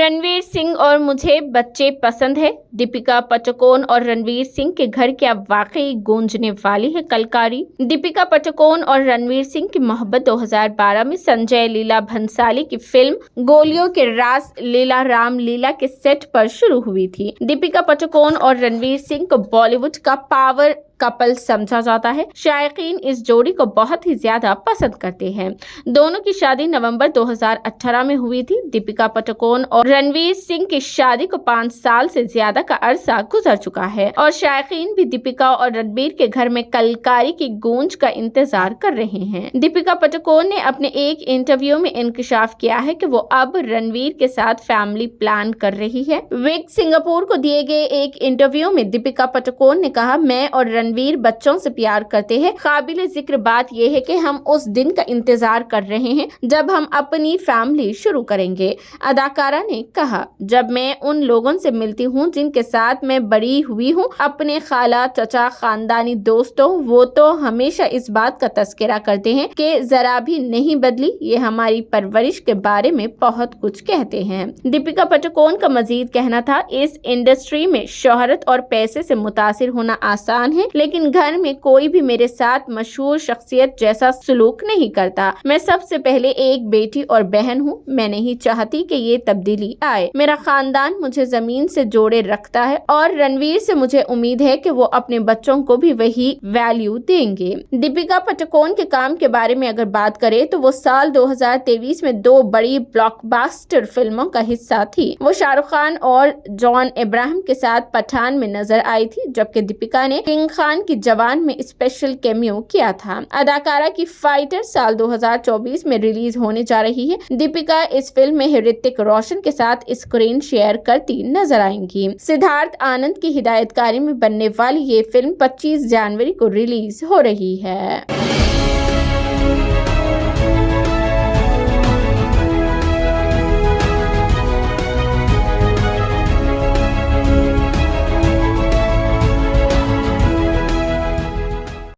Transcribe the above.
रणवीर सिंह और मुझे बच्चे पसंद है। दीपिका पादुकोण और रणवीर सिंह के घर क्या वाकई गूंजने वाली है कलकारी। दीपिका पादुकोण और रणवीर सिंह की मोहब्बत 2012 में संजय लीला भंसाली की फिल्म गोलियों के रास लीला राम लीला के सेट पर शुरू हुई थी। दीपिका पादुकोण और रणवीर सिंह को बॉलीवुड का पावर कपल समझा जाता है। शायकीन इस जोड़ी को बहुत ही ज्यादा पसंद करते हैं। दोनों की शादी नवंबर 2018 में हुई थी। दीपिका पादुकोण और रणवीर सिंह की शादी को 5 साल से ज्यादा का अरसा गुजर चुका है और शायकीन भी दीपिका और रणवीर के घर में कलकारी की गूंज का इंतजार कर रहे हैं। दीपिका पादुकोण ने अपने एक इंटरव्यू में इंकशाफ किया है कि वो अब रणवीर के साथ फैमिली प्लान कर रही है। विग सिंगापुर को दिए गए एक इंटरव्यू में दीपिका पादुकोण ने कहा, मैं और रणवीर बच्चों से प्यार करते हैं। काबिल जिक्र बात यह है कि हम उस दिन का इंतजार कर रहे हैं जब हम अपनी फैमिली शुरू करेंगे। अदाकारा ने कहा, जब मैं उन लोगों से मिलती हूँ जिनके साथ मैं बड़ी हुई हूँ, अपने खाला चचा खानदानी दोस्तों, वो तो हमेशा इस बात का तस्करा करते हैं कि जरा भी नहीं बदली। ये हमारी परवरिश के बारे में बहुत कुछ कहते हैं। दीपिका पादुकोण का मजीद कहना था, इस इंडस्ट्री में शोहरत और पैसे से मुतासिर होना आसान है, लेकिन घर में कोई भी मेरे साथ मशहूर शख्सियत जैसा सलूक नहीं करता। मैं सबसे पहले एक बेटी और बहन हूँ। मैं नहीं चाहती कि ये तब्दीली आए। मेरा खानदान मुझे जमीन से जोड़े रखता है और रणवीर से मुझे उम्मीद है कि वो अपने बच्चों को भी वही वैल्यू देंगे। दीपिका पादुकोण के काम के बारे में अगर बात करें तो वो साल 2023 में 2 बड़ी ब्लॉकबस्टर फिल्मों का हिस्सा थी। वो शाहरुख खान और जॉन अब्राहम के साथ पठान में नजर आई थी, जबकि दीपिका ने किंग खान की जवान में स्पेशल कैमियो किया था। अदाकारा की फाइटर साल 2024 में रिलीज होने जा रही है। दीपिका इस फिल्म में ऋतिक रोशन के साथ स्क्रीन शेयर करती नजर आएंगी। सिद्धार्थ आनंद की हिदायतकारी में बनने वाली ये फिल्म 25 जनवरी को रिलीज हो रही है।